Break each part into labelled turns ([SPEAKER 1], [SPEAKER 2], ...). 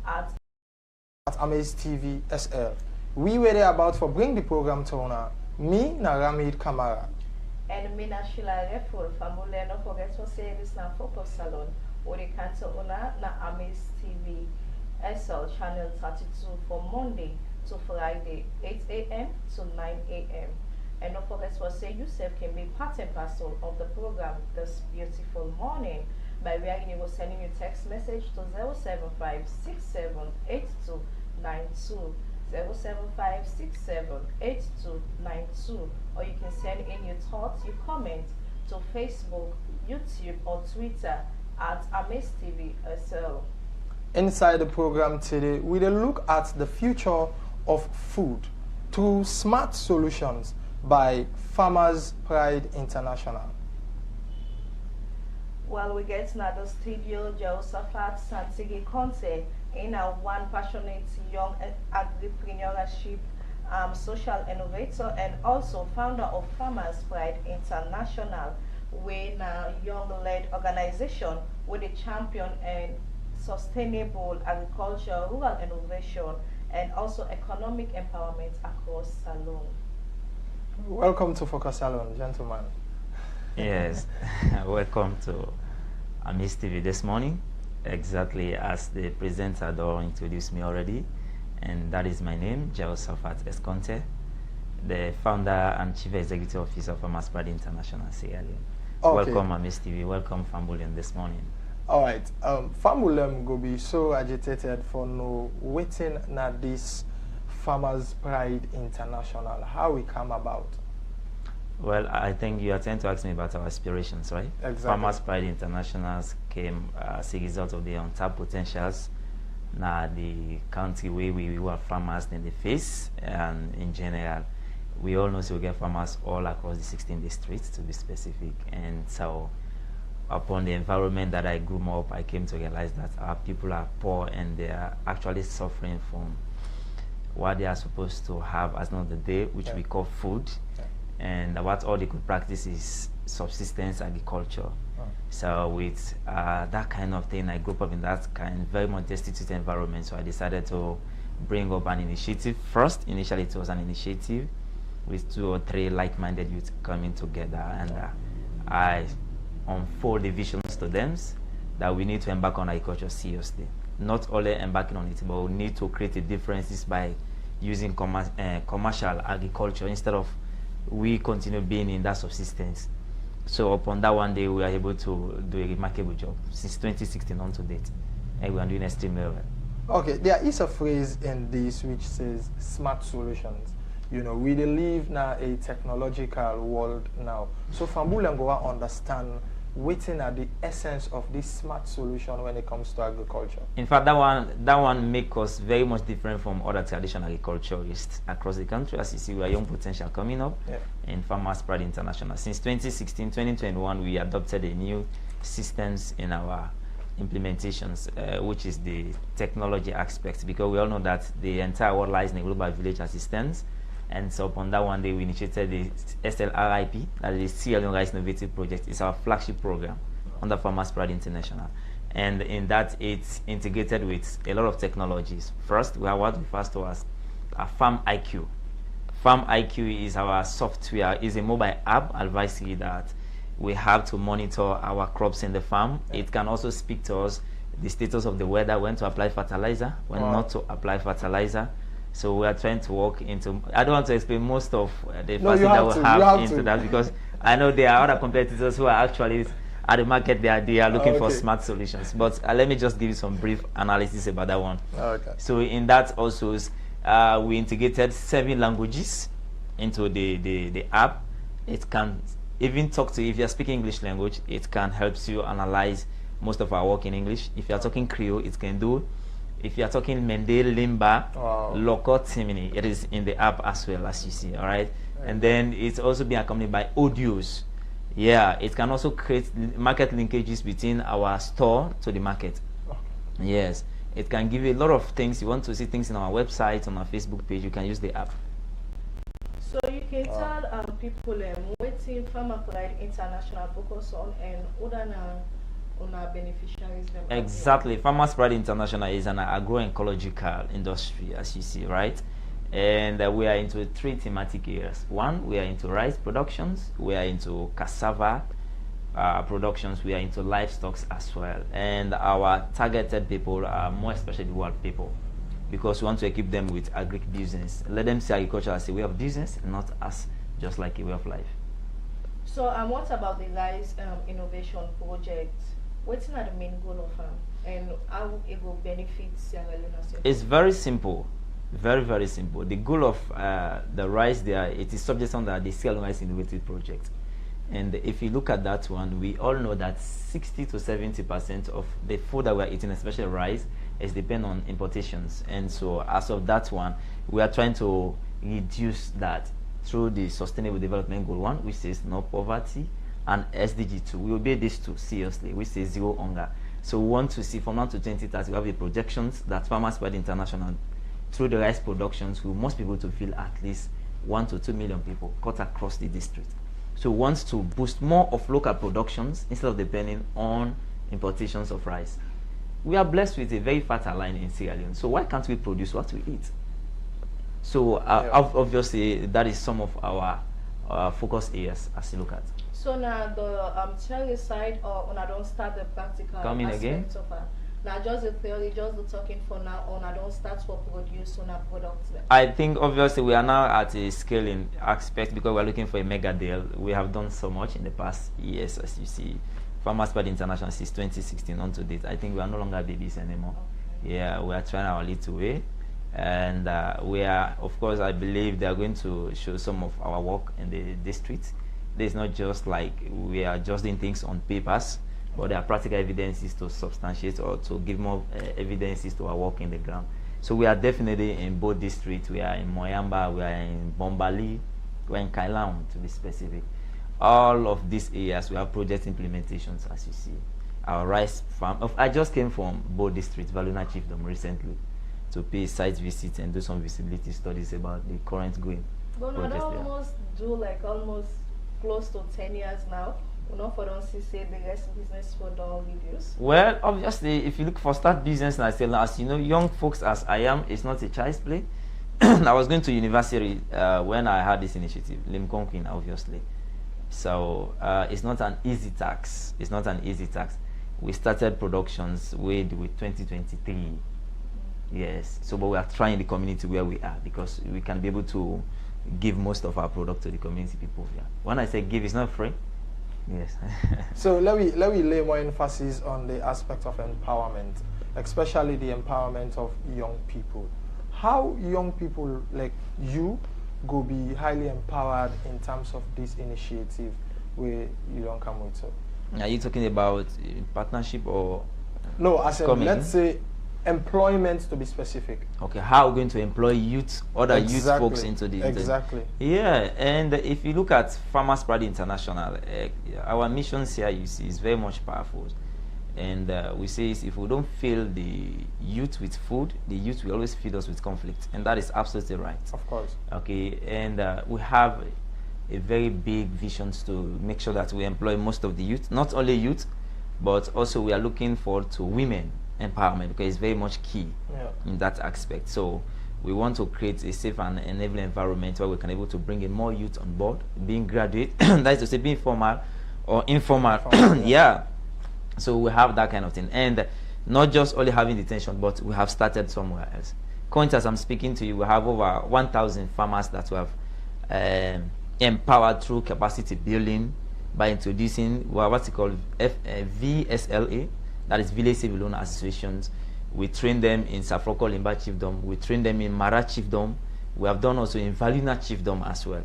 [SPEAKER 1] at
[SPEAKER 2] AMAZE TV SL. We were there about for bring the program to honor. Me, Naramid Kamara.
[SPEAKER 1] and Mina Shila Reful Famule no forget to say this now for Salone or the cancer owner na AMAZE TV SL channel 32 for Monday to Friday 8 a.m. to 9 a.m. And don't forget to say yourself can be part and parcel of the program this beautiful morning by way you will sending you text message to 075678292 075678292 or you can send in your thoughts, your comments to Facebook, YouTube or Twitter at AMAZE TV SL.
[SPEAKER 2] Inside the program today, we will look at the future of food through smart solutions by Farmers Pride International.
[SPEAKER 1] Well, we get another studio, Jehoshaphat Santigi Conte, in a one passionate young entrepreneurship, social innovator, and also founder of Farmers Pride International, with a young-led organization with a champion and sustainable agriculture, rural innovation, and also economic empowerment across Salone.
[SPEAKER 2] Welcome to Focus Salone, gentlemen.
[SPEAKER 3] Yes, welcome to AMAZE TV this morning. Exactly as the presenter introduced me already, and that is my name, Jehoshaphat Esconte, the founder and chief executive officer of Farmers Pride International, Sierra Leone. Okay. Welcome AMAZE TV, welcome Fambulian this morning.
[SPEAKER 2] All right, Fambulian go be so agitated for no waiting na this Farmers Pride International. How we come about?
[SPEAKER 3] Well, I think you are trying to ask me about our aspirations, right?
[SPEAKER 2] Exactly.
[SPEAKER 3] Farmers Pride International came as a result of the untapped potentials now the country where we were farmers in the face, and in general, we all know so we get farmers all across the 16 districts to be specific. And so upon the environment that I grew up, I came to realize that our people are poor and they are actually suffering from what they are supposed to have at the end of the day, which we call food. And what all they could practice is subsistence agriculture. So with that kind of thing, I grew up in that kind, very much destitute environment. So I decided to bring up an initiative. First, initially it was an initiative with 2 or 3 like-minded youth coming together, and I unfold the visions to them that we need to embark on agriculture seriously. Not only embarking on it, but we need to create a differences by using commercial agriculture instead of we continue being in that subsistence. So upon that one day, we are able to do a remarkable job since 2016 on to date, and we are doing extremely well.
[SPEAKER 2] Okay, there is a phrase in this which says smart solutions. You know, we live now a technological world now. So Fambulangoa understand waiting at the essence of this smart solution when it comes to agriculture.
[SPEAKER 3] In fact, that one makes us very much different from other traditional agriculturists across the country. As you see, we are young potential coming up in Farmers Pride International. Since 2016, 2021, we adopted a new systems in our implementations, which is the technology aspect, because we all know that the entire world lies in a global village assistance. And so upon that one day, we initiated the SLRIP, that is the Sierra Leone Rice Innovative Project. It's our flagship program under Farmers Pride International. And in that, it's integrated with a lot of technologies. First, we have what we refer to as a Farm IQ. Farm IQ is our software, is a mobile app advisory that we have to monitor our crops in the farm. It can also speak to us the status of the weather, when to apply fertilizer, when not to apply fertilizer. So we are trying to walk into, I don't want to explain most of the facets that we have into that, because I know there are other competitors who are actually at the market, they are looking for smart solutions. But let me just give you some brief analysis about that one. So in that also, we integrated 7 languages into the app. It can even talk to, if you're speaking English language, it can help you analyze most of our work in English. If you're talking Creole, it can do. If you are talking Mende, Limba, Loco, Timini, it is in the app as well, as you see, all right? And then it's also being accompanied by audios. Yeah, it can also create market linkages between our store to the market. Yes, it can give you a lot of things. You want to see things in our website, on our Facebook page, you can use the app.
[SPEAKER 1] So you can tell people waiting Farmer Pride International focus on and beneficiaries them?
[SPEAKER 3] Exactly. Farmers Pride International is an agroecological industry, as you see, right? And we are into 3 thematic areas. One, we are into rice productions. We are into cassava productions. We are into livestock as well. And our targeted people are more especially rural people, because we want to equip them with agric business. Let them see agriculture as a way of business, not as just like a way of life.
[SPEAKER 1] So, what about the rice innovation project? What's not the main goal of and how it will benefit Sierra Leone?
[SPEAKER 3] It's very simple. Very, very simple. The goal of the rice there, it is subject under the Salone Rice Innovative Project. And if you look at that one, we all know that 60 to 70% of the food that we're eating, especially rice, is dependent on importations. And so as of that one, we are trying to reduce that through the Sustainable Development Goal 1, which says no poverty, and SDG 2. We obey these two seriously, which says zero hunger. So we want to see from now to 2030, we have the projections that Farmers Pride International, through the rice productions, we must be able to fill at least 1 to 2 million people cut across the district. So we want to boost more of local productions instead of depending on importations of rice. We are blessed with a very fertile land in Sierra Leone, so why can't we produce what we eat? So obviously that is some of our focus areas as you look at.
[SPEAKER 1] So now the theory side, or when I don't start the practical aspects of it. Now just the theory, just the talking for now on, I don't start for produce on our products.
[SPEAKER 3] I think obviously we are now at a scaling aspect because we're looking for a mega deal. We have done so much in the past years, as you see. Farmers Pride International since 2016 on to date. I think we are no longer babies anymore. Okay. Yeah, we are trying our little way. And we are, of course, I believe they are going to show some of our work in the district. There's not just like we are just doing things on papers, but there are practical evidences to substantiate or to give more evidences to our work in the ground. So we are definitely in both districts. We are in Moyamba, we are in Bombali, we are in Kailaun to be specific. All of these areas, we have project implementations, as you see. Our rice farm, I just came from both districts, Valuna Chiefdom recently, to pay site visits and do some visibility studies about the current going.
[SPEAKER 1] But I almost do like almost close to 10 years now. For them to say the rest business for the reduce? Well,
[SPEAKER 3] obviously, if you look for start business, and I say, as you know, young folks as I am, it's not a child's play. I was going to university when I had this initiative, Limconquin, obviously. So it's not an easy task. It's not an easy task. We started productions with 2023. Yes. So, but we are trying the community where we are because we can be able to give most of our product to the community people. Yeah. When I say give, it's not free. Yes.
[SPEAKER 2] So let me lay more emphasis on the aspect of empowerment, especially the empowerment of young people. How young people like you go be highly empowered in terms of this initiative where you don't come with? So
[SPEAKER 3] are you talking about partnership or
[SPEAKER 2] no? As in, let's say employment, to be specific.
[SPEAKER 3] Okay, how are we going to employ youth, other youth folks into the
[SPEAKER 2] exactly?
[SPEAKER 3] Yeah, and if you look at Farmers Pride International, our missions here, you see, is very much powerful. And we say if we don't fill the youth with food, the youth will always feed us with conflict, and that is absolutely right.
[SPEAKER 2] Of course.
[SPEAKER 3] Okay, and we have a very big visions to make sure that we employ most of the youth, not only youth, but also we are looking forward to women empowerment because it's very much key in that aspect. So we want to create a safe and enabling environment where we can able to bring in more youth on board, being graduate, that is to say being formal or informal. Yeah. So we have that kind of thing. And not just only having detention, but we have started somewhere else. Currently, as I'm speaking to you, we have over 1,000 farmers that we have empowered through capacity building by introducing what's called VSLA, that is Village Civil Loan Associations. We train them in Safroko Limba Chiefdom. We train them in Mara Chiefdom. We have done also in Valuna Chiefdom as well.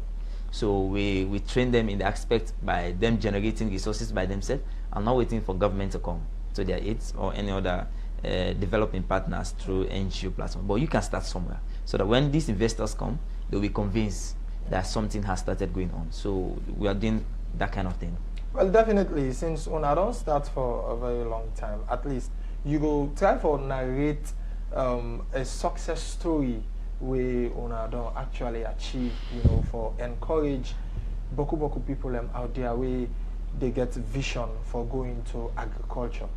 [SPEAKER 3] So we train them in the aspect by them generating resources by themselves and not waiting for government to come to their aids or any other developing partners through NGO platform. But you can start somewhere so that when these investors come, they'll be convinced that something has started going on. So we are doing that kind of thing.
[SPEAKER 2] Well, definitely, since when I don't start for a very long time, at least you go try for narrate a success story where una don't actually achieve, for encourage boku people out there where they get vision for going to agriculture?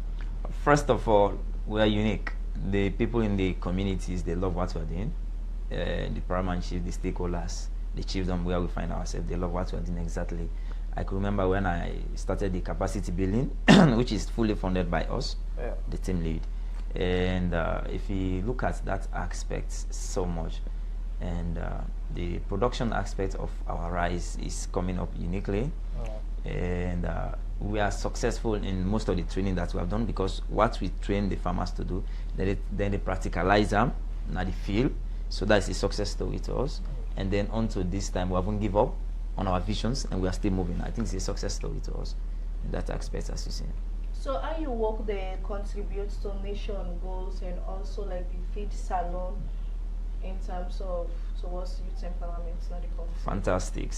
[SPEAKER 3] First of all, we are unique. The people in the communities, they love what we're doing. The paramount chief, the stakeholders, the chiefdom where we find ourselves, they love what we're doing exactly. I can remember when I started the capacity building, which is fully funded by us, the team lead. And if you look at that aspect so much, and the production aspect of our rice is coming up uniquely, and we are successful in most of the training that we have done, because what we train the farmers to do, then they practicalize them in the field. So that's a success story to us. And then onto this time, we haven't give up on our visions, and we are still moving. I think it's a success story to us in that aspect, as you see.
[SPEAKER 1] So how you work there contributes to nation goals and also like the feed salon in terms of towards youth empowerment in the country?
[SPEAKER 3] Fantastic.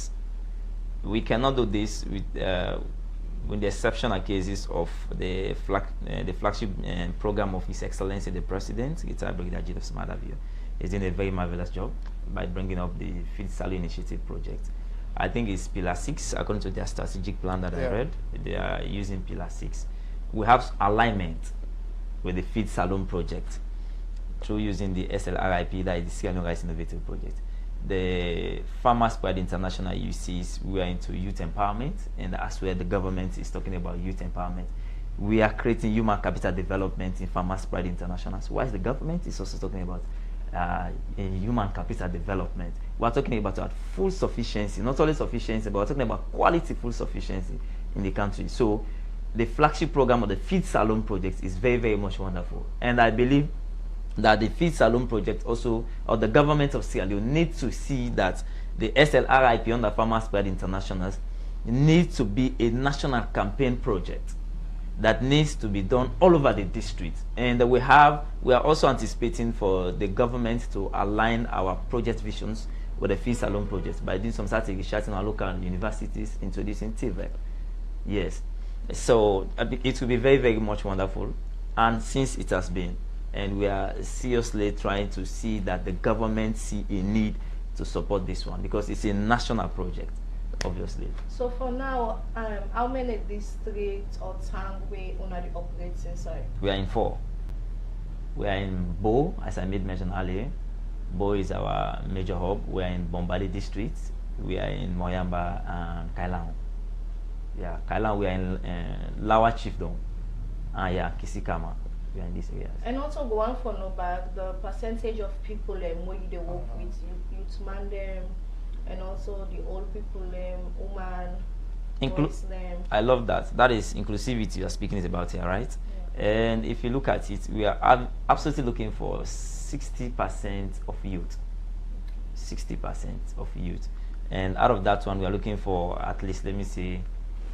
[SPEAKER 3] We cannot do this with the exceptional cases of the flagship program of His Excellency the President, Retired Brigadier General Smadavio. He's doing a very marvelous job by bringing up the Feed Salone Initiative project. I think it's Pillar 6, according to their strategic plan that I read. They are using Pillar 6. We have alignment with the Feed Salone project through using the SLRIP, that is the Sierra Leone Rice Innovative Project. The Farmers Pride International UCs, we are into youth empowerment, and as well the government is talking about youth empowerment. We are creating human capital development in Farmers Pride International. So whilst the government is also talking about in human capital development, we are talking about full sufficiency, not only sufficiency, but we're talking about quality full sufficiency in the country. So the flagship program of the Feed Salone project is very, very much wonderful. And I believe that the Feed Salone project also, or the government of Sierra Leone, needs to see that the SLRIP under Farmers Pride International needs to be a national campaign project that needs to be done all over the district. And we are also anticipating for the government to align our project visions with the Feed Salone project by doing some strategic research in our local universities, introducing TVEP. Yes. So it will be very, very much wonderful. And since it has been, and we are seriously trying to see that the government see a need to support this one, because it's a national project, obviously. So
[SPEAKER 1] for now, how many districts or towns we only operate inside?
[SPEAKER 3] We are in 4. We are in Bo, as I made mention earlier. Bo is our major hub. We are in Bombali district. We are in Moyamba and Kailang. Yeah, Kailang, we are in Lawa Chiefdom. Yeah, Kisikama. We are in these areas.
[SPEAKER 1] And also go on for no back, the percentage of people where they work with, youth man them, and also the old people woman, boys them.
[SPEAKER 3] I love that. That is inclusivity you are speaking about here, right? Yeah. And if you look at it, we are absolutely looking for 60% of youth. 60% of youth. And out of that one, we are looking for at least, let me say,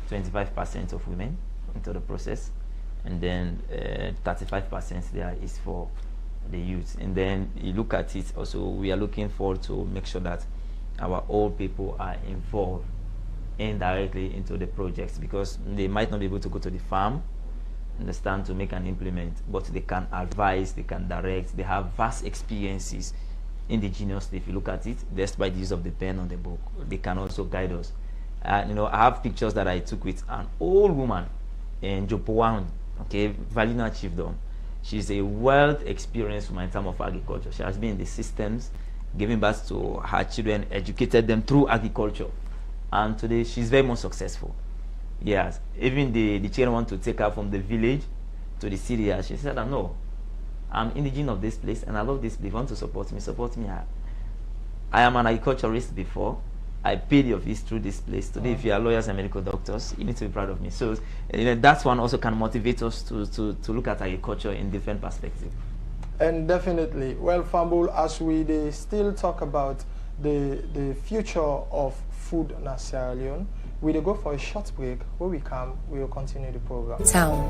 [SPEAKER 3] 25% of women into the process. And then 35% there is for the youth. And then you look at it also, we are looking forward to make sure that our old people are involved indirectly into the projects, because they might not be able to go to the farm, understand, to make and implement, but they can advise, they can direct, they have vast experiences indigenously. If you look at it, despite the use of the pen on the book, they can also guide us. You know, I have pictures that I took with an old woman in Jopowan, okay, Valina Chiefdom. She's a world experienced woman in terms of agriculture. She has been in the systems, giving birth to her children, educated them through agriculture. And today she's very much successful. Yes, even the children want to take her from the village to the city. She said, no, I'm indigenous of this place and I love this place. If you want to support me, support me. I am an agriculturist before. I paid your fees through this place. Today, if you are lawyers and medical doctors, you need to be proud of me. So, you know, that one also can motivate us to look at agriculture in different perspectives.
[SPEAKER 2] And definitely, well, Fambul, as we still talk about the future of food in Sierra Leone, we'll go for a short break. When we come, we will continue the program.
[SPEAKER 4] Town.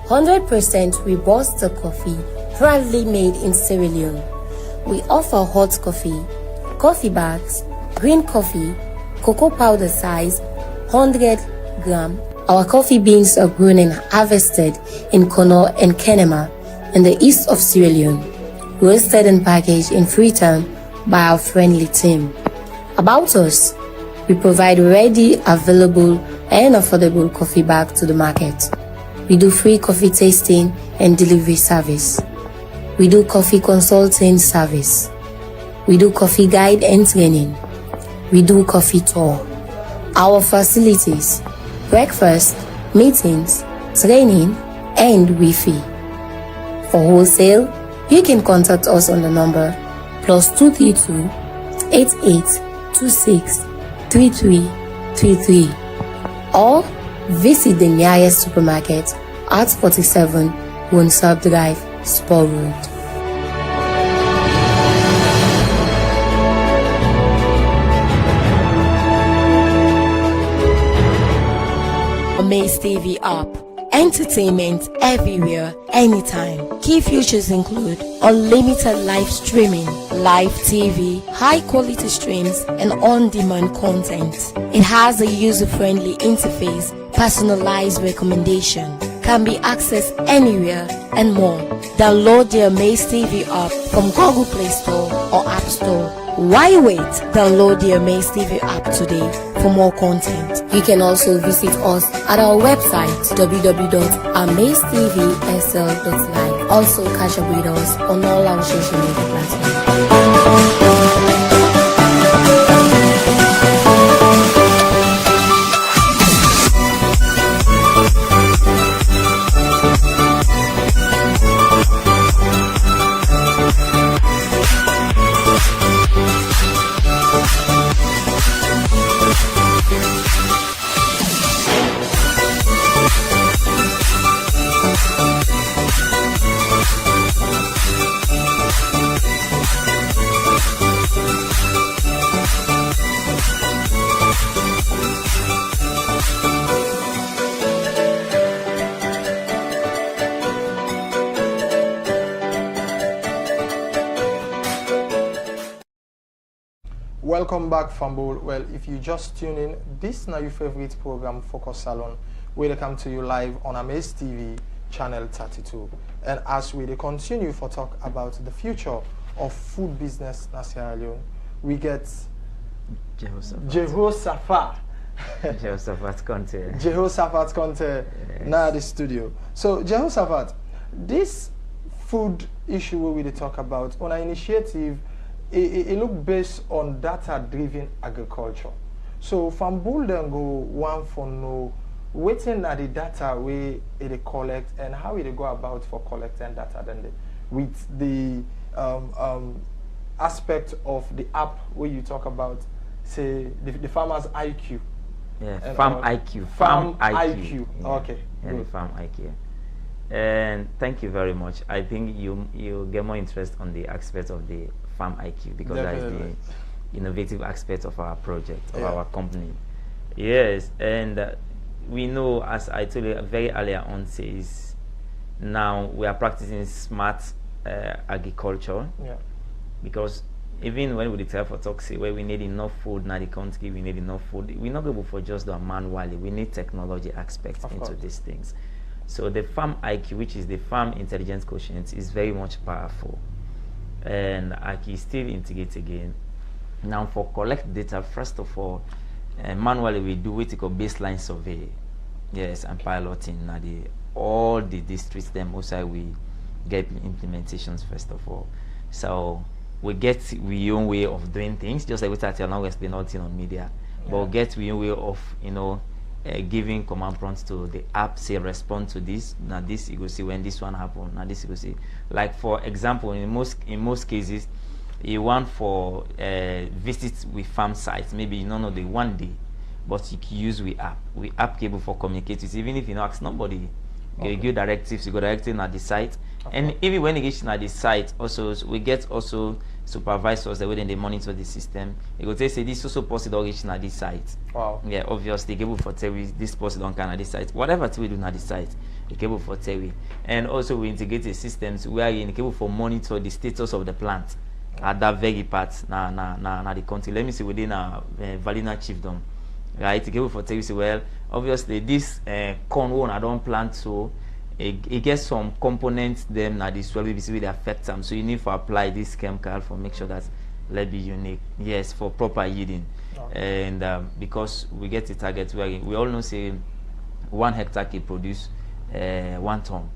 [SPEAKER 4] 100% Robusta coffee, proudly made in Sierra Leone. We offer hot coffee bags, green coffee, cocoa powder size, 100 gram. Our coffee beans are grown and harvested in Kono and Kenema in the east of Sierra Leone, roasted and packaged in Freetown by our friendly team. About us, we provide ready, available and affordable coffee bag to the market. We do free coffee tasting and delivery service. We do coffee consulting service. We do coffee guide and training. We do coffee tour. Our facilities: breakfast, meetings, training, and Wi-Fi. For wholesale, you can contact us on the number +232 8826 3333 or visit the nearest supermarket at 47 Wonsab Drive, Spur Road. AMAZE TV app. Entertainment everywhere, anytime. Key features include unlimited live streaming, live TV, high quality streams, and on-demand content. It has a user-friendly interface, personalized recommendation, can be accessed anywhere, and more. Download the AMAZE TV app from Google Play Store or App Store. Why wait? Download the AMAZE TV app today for more content. You can also visit us at our website www.amazetvsl.live. Also catch up with us on all our social media platforms.
[SPEAKER 2] Welcome back, Fumble. Well, if you just tune in, this is now your favorite program, Focus Salone, where they come to you live on AMAZE TV, channel 32. And as we continue for talk about the future of food business in Sierra Leone, we get Jehoshaphat Conte now the studio. So Jehoshaphat, this food issue we will talk about on an initiative, it look based on data-driven agriculture. So from Bulden go one for know waiting at the data we it collect and how it go about for collecting data then with the aspect of the app where you talk about say the farmer's IQ.
[SPEAKER 3] Yeah, farm IQ.
[SPEAKER 2] Farm IQ.
[SPEAKER 3] Yeah.
[SPEAKER 2] Okay.
[SPEAKER 3] Yeah, the farm IQ. And thank you very much. I think you get more interest on the aspect of the farm IQ because
[SPEAKER 2] Definitely.
[SPEAKER 3] that is the innovative aspect of our project, of
[SPEAKER 2] Yeah.
[SPEAKER 3] our company. Yes, and we know, as I told you very earlier on, says now we are practicing smart agriculture.
[SPEAKER 2] Yeah.
[SPEAKER 3] Because even when we declare for toxic, where we need enough food, now the country we need enough food, we're not able for just do it manually. We need technology aspects
[SPEAKER 2] Of
[SPEAKER 3] into
[SPEAKER 2] course.
[SPEAKER 3] these things. So the farm IQ, which is the farm intelligence quotient, is very much powerful. And I can still integrate again. Now for collect data, first of all, manually we do what we call baseline survey. Yes, and piloting. Now all the districts, then also we get implementations first of all. So we get we own way of doing things, just like we started now explain nothing on media.
[SPEAKER 2] Yeah.
[SPEAKER 3] But get we own way of, you know, giving command prompts to the app, say respond to this. Now this you go see when this one happen. Now this you go see. Like for example, in most cases, you want for visits with farm sites. Maybe you don't know the one day, but you can use we app cable for communicate. Even if you don't ask nobody,
[SPEAKER 2] Okay.
[SPEAKER 3] you give directives. You go directly at the site, and even when you get at the site, also we get also supervisors that way they monitor the system. You go say this also possible reaching at this site.
[SPEAKER 2] Wow.
[SPEAKER 3] Yeah, obviously cable for Terry, this possible on Canada site. Whatever we do at the site, the cable for Terry. And also we integrate the systems where you cable for monitor the status of the plant at that very part na the country. Let me see within Valina chiefdom. Right, the cable for Terry say, well, obviously this corn one I don't plant, so it gets some components them na the soil we see will affect them. So you need to apply this chemical for make sure that let's be unique. Yes, for proper yielding. Okay. And because we get a target where we all know say 1 hectare can produce 1 ton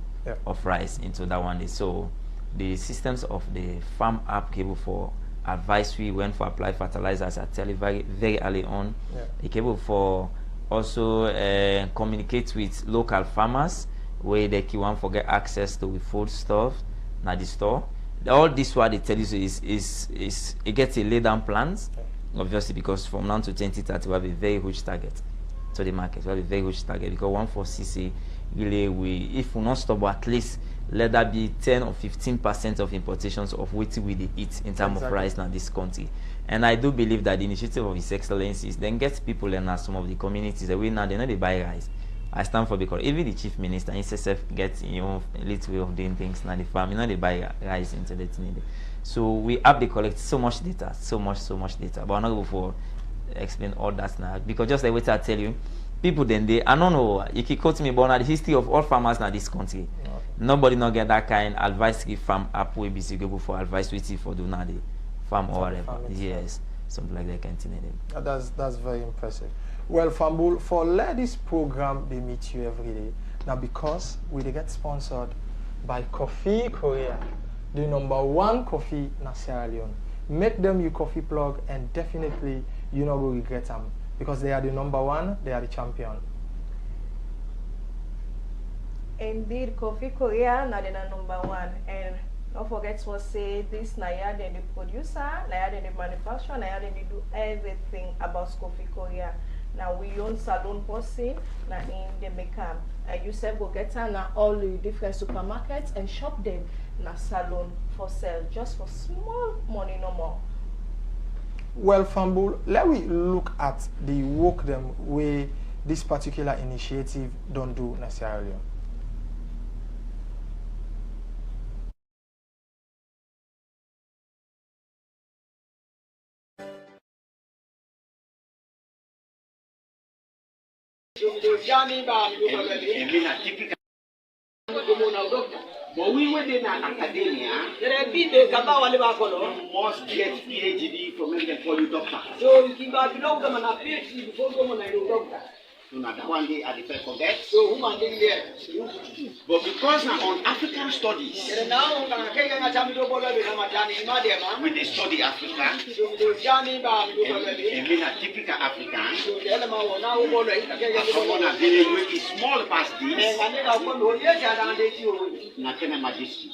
[SPEAKER 3] of rice into that one day. So the systems of the farm app cable for advisory when for apply fertilizers are tell you very early on. The cable for also communicate with local farmers where they can want to get access to food stuff at the store. All this what they tell you is it gets a lay down plans, obviously, because from now to 2030 we have a very huge target to the market. We have a very huge target because 1,4cc really if we not stop, at least let that be 10 or 15% of importations of what we eat in terms of rice in this country. And I do believe that the initiative of His Excellency then gets people and some of the communities that we now they know they buy rice. I stand for because even the chief minister himself gets a little way of doing things now the farm, they buy rice into the thing. So we have to collect so much data, so much data. But I'm not going to explain all that now because just like what I tell you, people then I don't know, you can quote me about the history of all farmers in this country. Nobody not get that kind advice farm app will be suitable for advice with for do now the farm or whatever. Yes, something like that continue them.
[SPEAKER 2] That's very impressive. Well, Fambul, for let this program be meet you every day. Now because we get sponsored by Coffee Korea, the #1 coffee in Sierra Leone. Make them your coffee plug and definitely you not will regret them because they are the #1, they are the champion.
[SPEAKER 1] Indeed, Coffee Korea na the #1, and don't forget to say this na ya the producer, na ya the manufacturer, na ya they do everything about Coffee Korea. Now we own Salone person, na in the makeup. And you say go get na all the different supermarkets and shop them na Salone for sale just for small money no more.
[SPEAKER 2] Well, Fambul, let we look at the work them way this particular initiative don't do necessarily.
[SPEAKER 5] But we were in academia. You must get PhD from them for you doctor. So you can belong them and a PhD before you go and doctor. So now that one day I did forget. So who are there? But because now on African studies, when they study Africa, and being a typical African, someone a very small past this, Nakena Majesty.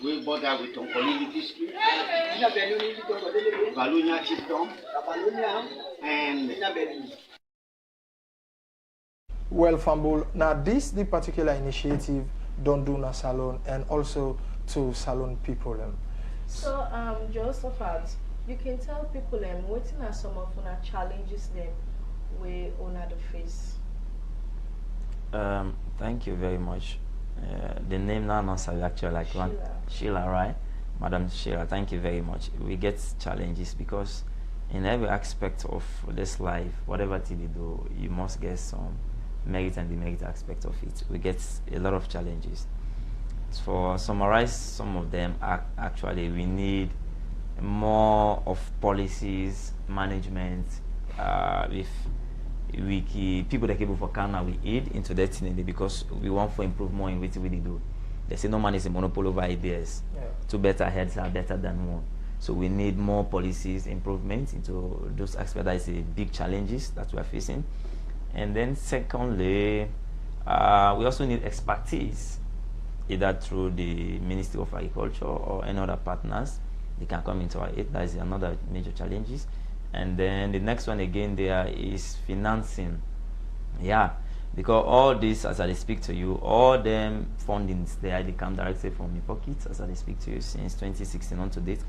[SPEAKER 5] We bother with Tonkolini district, Balunya Chiefdom, and
[SPEAKER 2] well, Fambul, now the particular initiative don't do na Salone and also to Salone people.
[SPEAKER 1] So, Josephat, you can tell people what are some of the challenges them we on the face.
[SPEAKER 3] Thank you very much. The name now not actually like one Sheila, right? Madam Sheila, thank you very much. We get challenges because in every aspect of this life, whatever thing you do, you must get some merit and demerit aspect of it. We get a lot of challenges. For summarize some of them, actually we need more of policies, management, if people that are able for Canada we aid into that thing because we want to improve more in what we do. They say no man is a monopoly over ideas. Two better heads are better than one. So we need more policies, improvements into those aspects. That is a big challenges that we are facing. And then secondly, we also need expertise, either through the Ministry of Agriculture or any other partners. They can come into our aid. That is another major challenges. And then the next one again there is financing. Yeah, because all this, as I speak to you, all them fundings, they come directly from my pockets as I speak to you since 2016 on to date.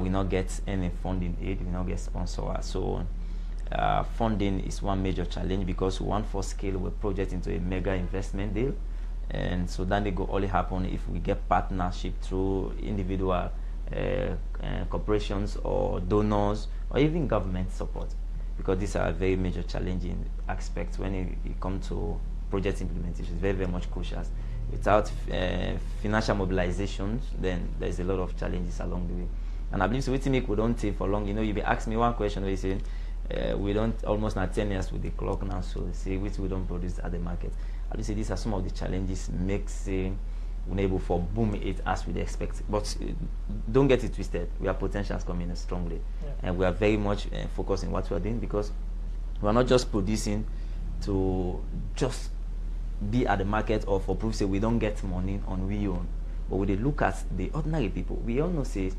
[SPEAKER 3] We not get any funding aid, we not get sponsor. So funding is one major challenge because we want for scale a project into a mega investment deal, and so then they go only happen if we get partnership through individual corporations or donors or even government support, because these are very major challenging aspects when it comes to project implementation. It's very much crucial. Without financial mobilizations, then there's a lot of challenges along the way. And I believe so wetin make we don't take for long. You know, you be ask me one question where you say we don't almost not 10 years with the clock now, so say which we don't produce at the market. I will say these are some of the challenges makes unable for boom it as we expect. But don't get it twisted. We have potentials coming strongly, and we are very much focused on what we are doing, because we are not just producing to just be at the market or for proof say we don't get money on we own, but we look at the ordinary people. We all know say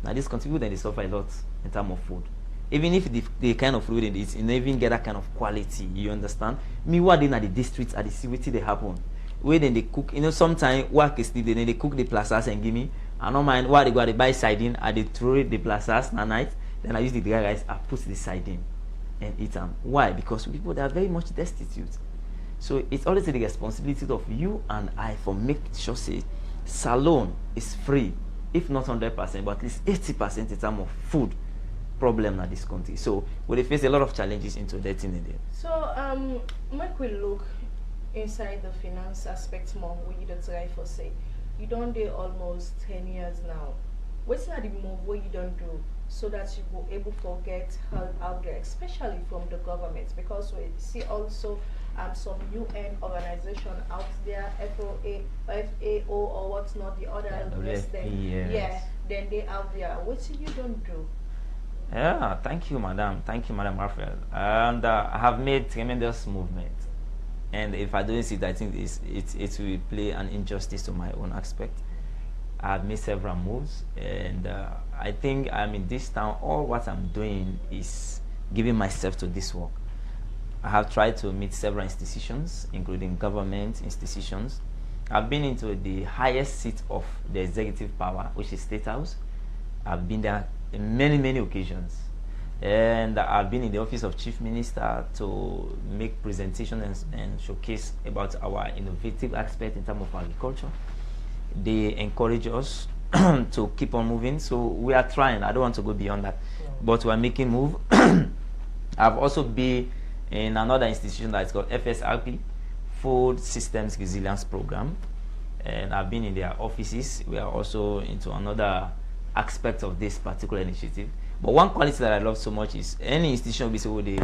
[SPEAKER 3] now this country then they suffer a lot in terms of food. Even if the kind of food it is, you don't even get that kind of quality. You understand? Me what in at the districts at the city they happen. Where then they cook, you know, sometimes work is still then they cook the plazas and give me. I don't mind why they go to buy sardine, I they throw it the plazas at night, then I use the dry rice, I put the sardine and eat them. Why? Because people they are very much destitute. So it's always the responsibility of you and I for make sure say Salone is free, if not 100%, but at least 80% in terms of food problem in this country. So we face a lot of challenges into that in there.
[SPEAKER 1] So make we look inside the finance aspect more. We don't try for say you don't do almost 10 years now. What's not the move what you don't do so that you will able to get help out there, especially from the government, because we see also some UN organization out there, FAO or what's not the other then they out there. What you don't do?
[SPEAKER 3] Yeah, thank you, Madam Raphael. And I have made tremendous movement. And if I don't see it, I think it will play an injustice to my own aspect. I've made several moves, and I think I'm in this town. All what I'm doing is giving myself to this work. I have tried to meet several institutions, including government institutions. I've been into the highest seat of the executive power, which is State House. I've been there in many occasions. And I've been in the office of Chief Minister to make presentations and showcase about our innovative aspect in terms of agriculture. They encourage us to keep on moving, so we are trying. I don't want to go beyond that, but we are making move. I've also been in another institution that is called FSRP, Food Systems Resilience Program, and I've been in their offices. We are also into another aspect of this particular initiative. But one quality that I love so much is any institution will they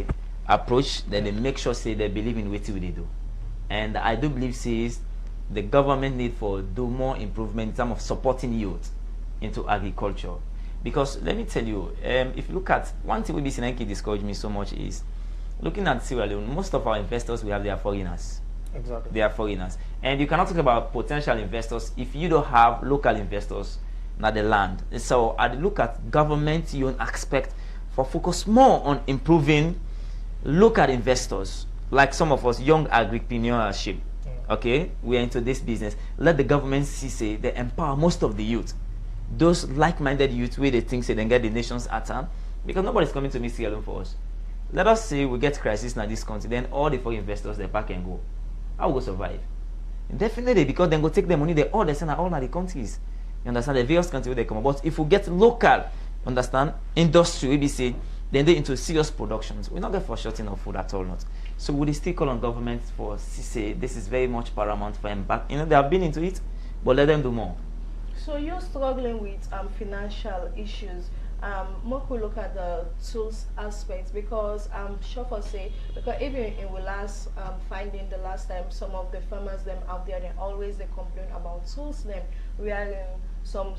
[SPEAKER 3] approach, then they make sure say they believe in what they do. And I do believe says the government need for do more improvement in terms of supporting youth into agriculture. Because let me tell you, if you look at one thing we discourage me so much is looking at Sierra Leone, most of our investors we have they are foreigners.
[SPEAKER 2] Exactly.
[SPEAKER 3] They are foreigners. And you cannot talk about potential investors if you don't have local investors not the land. So I look at government you aspect for focus more on improving local investors, like some of us young agripreneurship. Okay, we are into this business. Let the government see say they empower most of the youth, those like-minded youth where they think say they get the nation's at hand, because nobody's coming to me Sierra Leone for us. Let us say we get crisis in this country, then all the foreign investors they pack and go. How will we survive? Definitely, because then go take the money they all they send all the countries. You understand? The various countries where they come. But if we get local, understand, industry, we be say, then they into serious productions. We're not going for shorting of food at all, not. So would they still call on government for say this is very much paramount for them back? You know, they have been into it, but let them do more.
[SPEAKER 1] So you're struggling with financial issues. More could look at the tools aspects, because I'm sure for say, because even in the last finding the last time, some of the farmers them out there they complain about tools them wearing some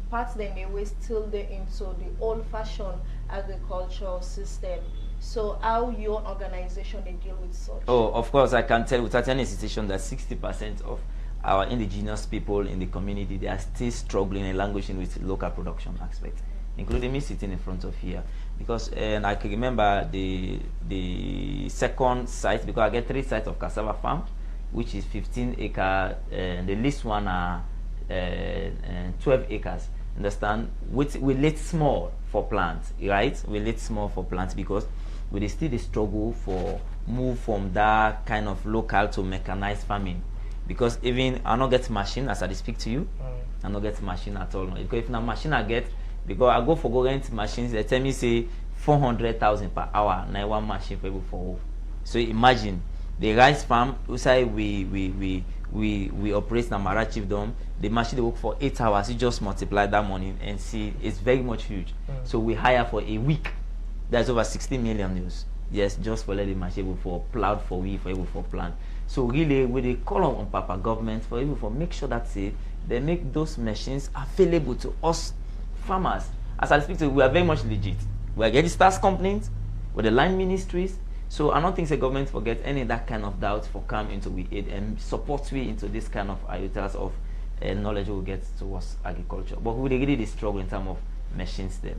[SPEAKER 1] parts then they were still there into the old-fashioned agricultural system. So how your organization they deal with such?
[SPEAKER 3] Oh, of course, I can tell without any hesitation that 60% of our indigenous people in the community they are still struggling and languishing with local production aspect, including me sitting in front of here. Because and I can remember the second site, because I get 3 sites of cassava farm, which is 15 acres, and the least one are 12 acres. Understand? We let small for plants, right? We let small for plants because we still the struggle for move from that kind of local to mechanized farming. Because even I not get machine as I speak to you, I not get machine at all. Because if na machine I get, because I go for go rent machines, they tell me say 400,000 per hour. Now one machine for able for. So imagine the rice farm. We operate na Mara Chiefdom. the machine they work for 8 hours, you just multiply that money and see it's very much huge. So we hire for a week. That's over 60 million news. Yes, just for letting the machine for plowed for we for able for plan. So really, we they call on Papa government for able for make sure that they make those machines available to us farmers. As I speak to you, we are very much legit. We are registered companies with the line ministries. So I don't think the government forget any of that kind of doubt for come into we aid and support we into this kind of areas of knowledge we get towards agriculture. But we really struggle in terms of machines then.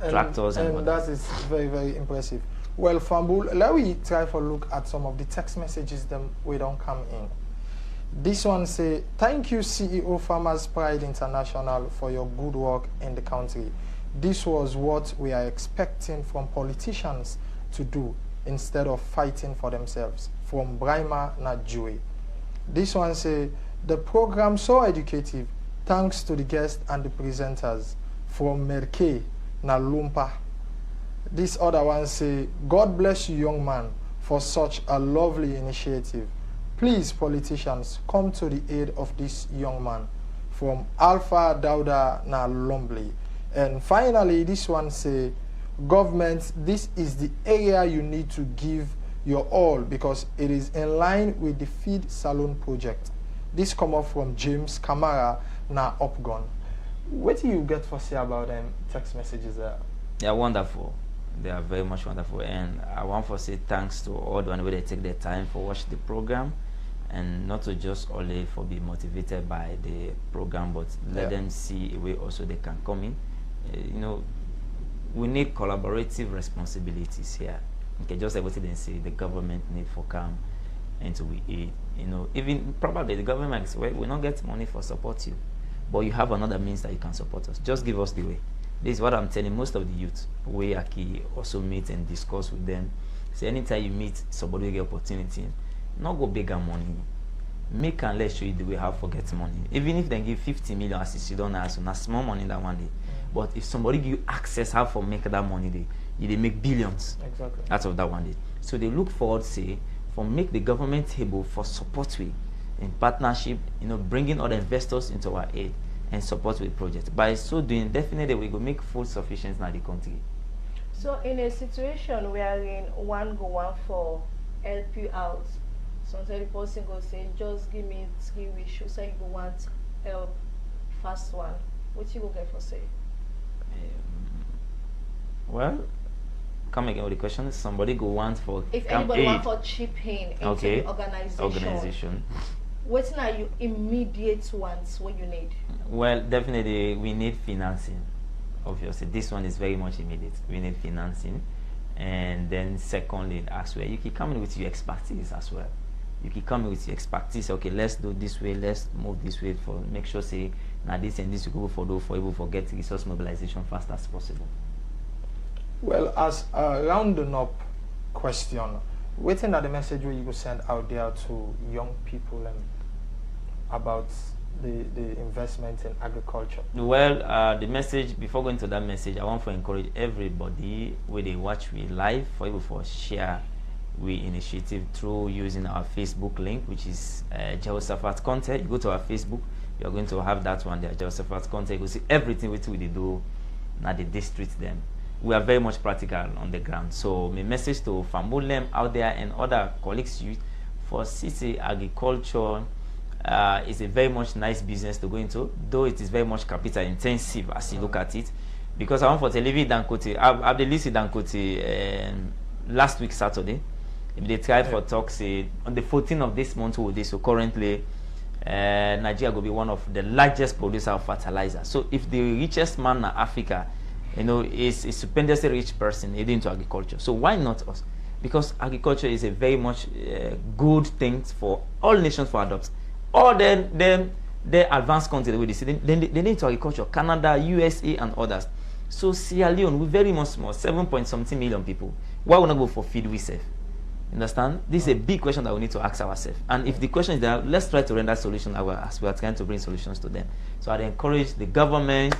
[SPEAKER 3] Tractors and
[SPEAKER 2] that is very, very impressive. Well, Fambul, let me try for look at some of the text messages them we don't come in. This one say, thank you CEO Farmers Pride International for your good work in the country. This was what we are expecting from politicians to do instead of fighting for themselves. From Brahma Najui. This one say, the program so educative, thanks to the guests and the presenters. From Merke Nalumpa. This other one say, God bless you, young man, for such a lovely initiative. Please, politicians, come to the aid of this young man. From Alpha Dauda Nalombli. And finally, this one say, government, this is the area you need to give your all because it is in line with the Feed Salone project. This come up from James Kamara na Upgun. What do you get for say about them text messages there?
[SPEAKER 3] They are wonderful. They are very much wonderful, and I want to say thanks to all the one where they take their time for watch the program, and not to just only for be motivated by the program, but let them see a way also they can come in. You know, we need collaborative responsibilities here. Okay, just like what they say, the government need for come into we aid. You know, even probably the government say, well, we don't get money for support you, but you have another means that you can support us. Just give us the way. This is what I'm telling most of the youth. We also meet and discuss with them. So anytime you meet somebody get opportunity, not go bigger money. Make and let show you the way how to get money. Even if they give 50 million assist, you don't ask, not small money that one day. But if somebody give you access how to make that money, they make billions.
[SPEAKER 2] Exactly.
[SPEAKER 3] Out of that one day. So they look forward, say, for make the government able for support we in partnership, you know, bringing other investors into our aid and support with projects. By so doing, definitely we will make food sufficient in the country.
[SPEAKER 1] So in a situation wherein one go one for help you out, sometimes the person go say, just give me 3 wishes, so you go want help first one. What you go get for say?
[SPEAKER 3] Well, come again with the question. Somebody go want for
[SPEAKER 1] if anybody want for chipping into
[SPEAKER 3] okay.
[SPEAKER 1] the organization. What are your immediate ones what you need?
[SPEAKER 3] Well, definitely we need financing. Obviously, this one is very much immediate. We need financing. And then secondly, as well, you can come in with your expertise as well. You can come in with your expertise. Okay, let's do this way, let's move this way for make sure say now this and this you go for do for able to get resource mobilization fast as possible.
[SPEAKER 2] Well, as a rounding up question, waiting at the message where you go send out there to young people about the investment in agriculture.
[SPEAKER 3] Well, the message, before going to that message, I want to encourage everybody when they watch we live for able to share we initiative through using our Facebook link, which is Jehoshaphat Conte. You go to our Facebook, you're going to have that one there, Jehoshaphat Conte. You will see everything we do now the district them. We are very much practical on the ground. So my message to Fambulem out there and other colleagues youth for city agriculture is a very much nice business to go into, though it is very much capital intensive as you look at it. Because I want for Televi Dankote, I've listed Dankote last week Saturday. If they try for talks on the 14th of this month, so currently Nigeria will be one of the largest producers of fertilizer. So if the richest man in Africa, you know, is a stupendously rich person into agriculture, so why not us? Because agriculture is a very much good thing for all nations to adopt. All the advanced countries they need to agriculture, Canada, USA, and others. So Sierra Leone, we're very much small, 7-point-something million people. Why would not go for feed we save? Understand? This is a big question that we need to ask ourselves. And if the question is there, let's try to render solution as we are trying to bring solutions to them. So I'd encourage the government,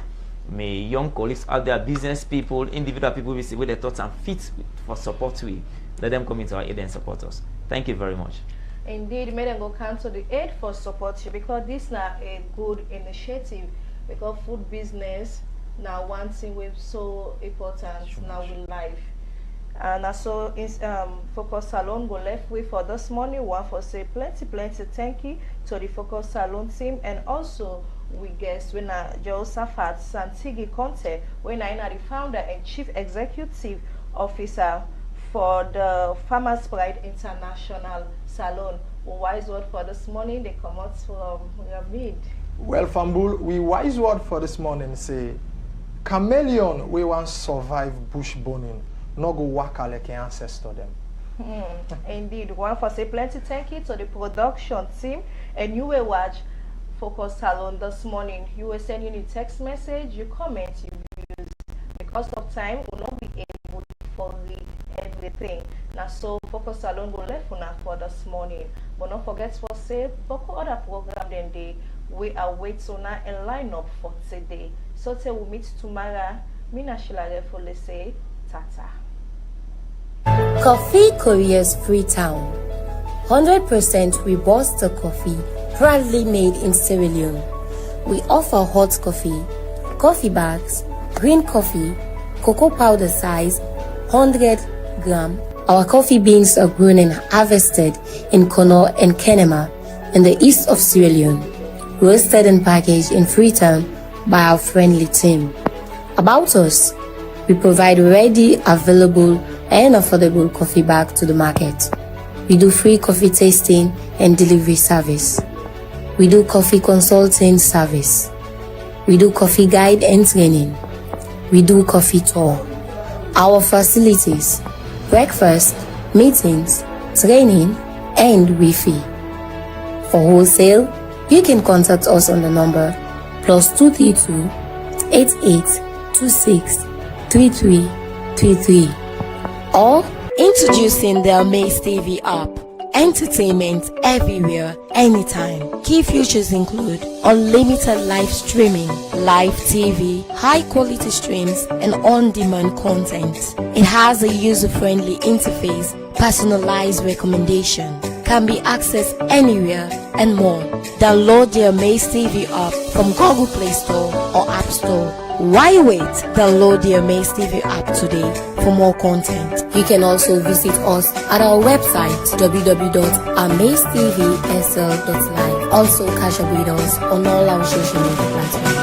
[SPEAKER 3] my young colleagues out there, business people, individual people with their thoughts and fit for support we let them come into our aid and support us. Thank you very much.
[SPEAKER 1] Indeed, may them go come to the aid for support you because this now a good initiative because food business now one thing we so important now in life. And also Focus Salone go left with for this morning one for say plenty thank you to the Focus Salone team and also we guess when Josaphat Santigi Conte when I the founder and chief executive officer for the Farmers Pride International Salone. Wise word for this morning, they come out from Ramid.
[SPEAKER 2] Well, Fambul, we wise word for this morning say, chameleon we want survive bush burning, no go work like ancestor them.
[SPEAKER 1] Indeed, one for say plenty thank you to the production team and you will watch Focus Salone this morning. You will send you a text message, you comment, you views. Because of time, will not be able to read everything. Now so Focus Salone go left for this morning. But don't forget for say Boko other program then day we are waiting on a lineup for today. So till we meet tomorrow, Mina Shilare for let's say Tata.
[SPEAKER 4] Coffee Korea's Freetown. 100% Robusta coffee, proudly made in Sierra Leone. We offer hot coffee, coffee bags, green coffee, cocoa powder size, 100 gram. Our coffee beans are grown and harvested in Kono and Kenema in the east of Sierra Leone, roasted and packaged in Freetown by our friendly team. About us, we provide ready, available and affordable coffee bag to the market. We do free coffee tasting and delivery service. We do coffee consulting service. We do coffee guide and training. We do coffee tour. Our facilities, breakfast, meetings, training, and Wi-Fi. For wholesale, you can contact us on the number +232 8826 3333 or introducing the AMAZE TV app. Entertainment everywhere, anytime. Key features include unlimited live streaming, live TV, high quality streams, and on-demand content. It has a user-friendly interface, personalized recommendation, can be accessed anywhere, and more. Download the AMAZE TV app from Google Play Store or App Store. Why wait? Download the AMAZE TV app today for more content. You can also visit us at our website www.amazetvsl.live. Also catch up with us on all our social media platforms.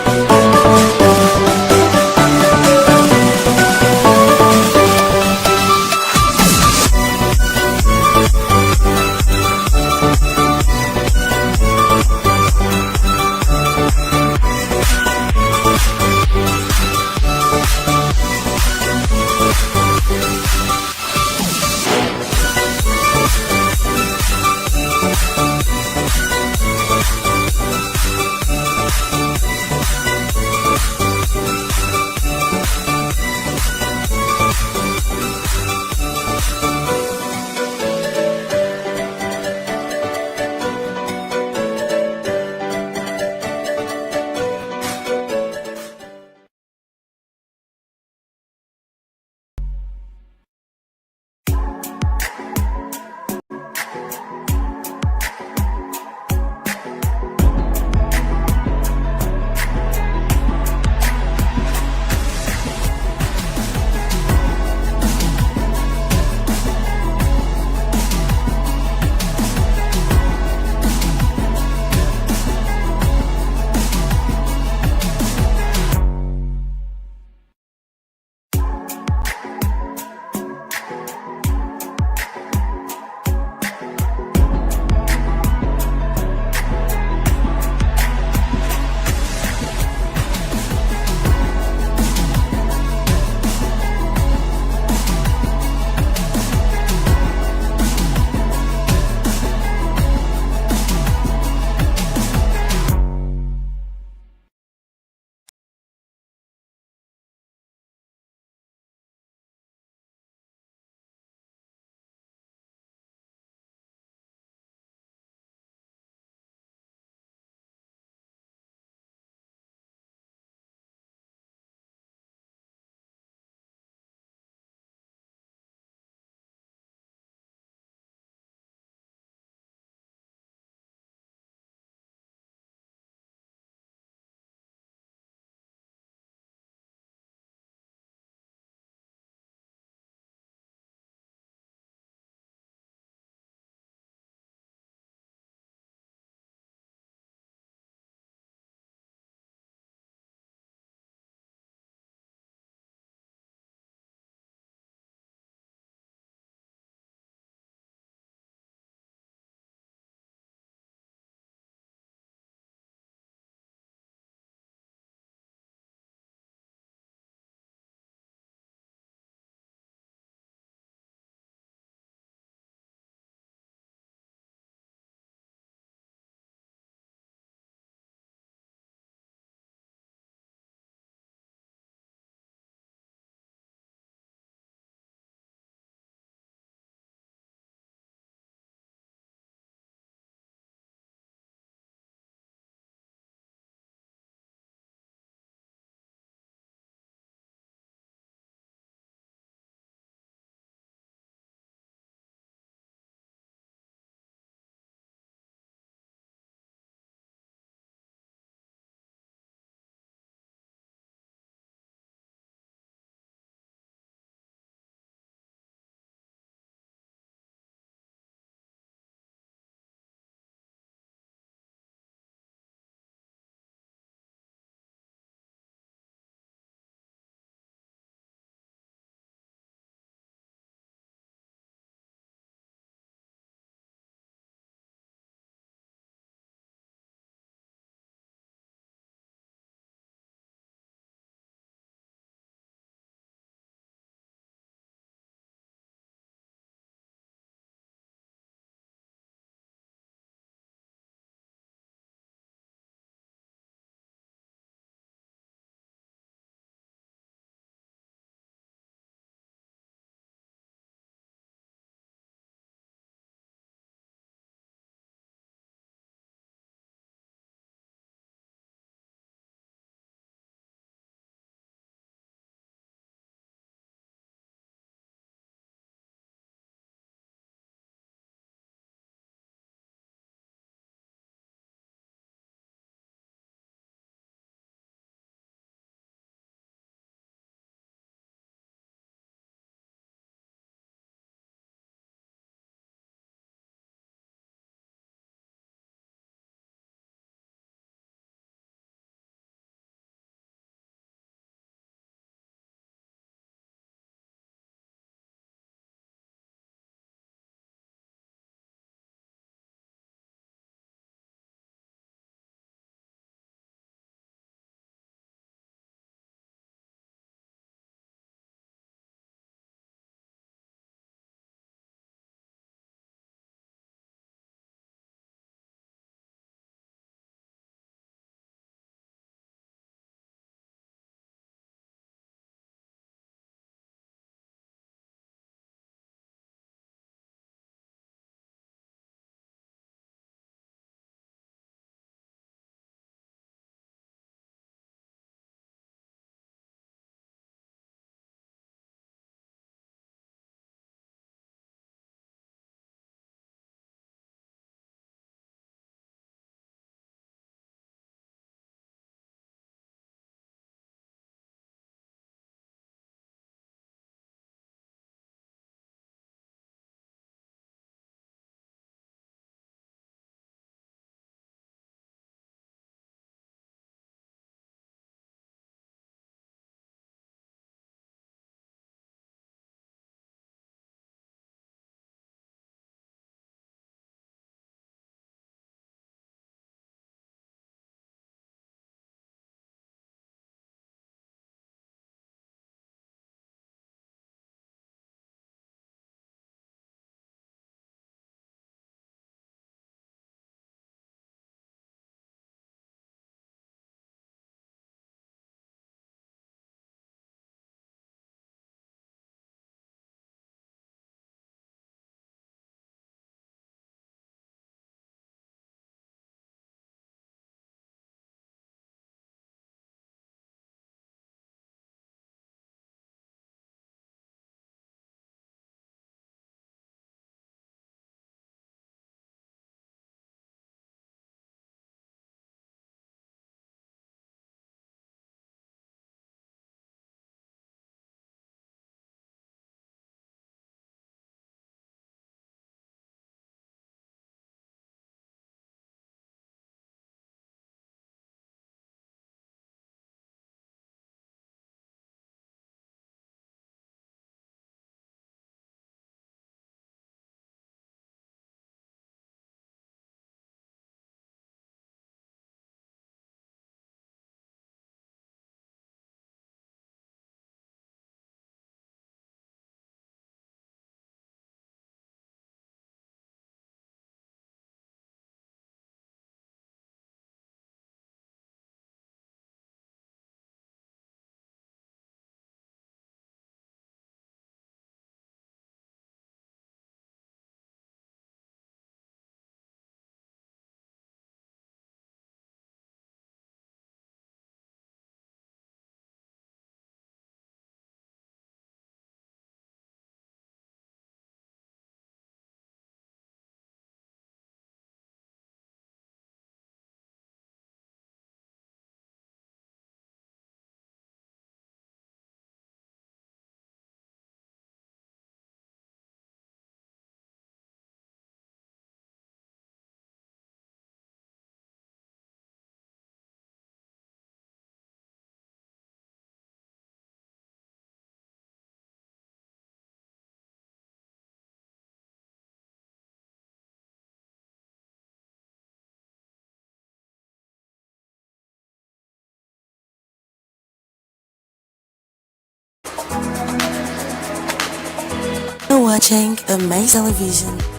[SPEAKER 6] for watching AMAZE Television.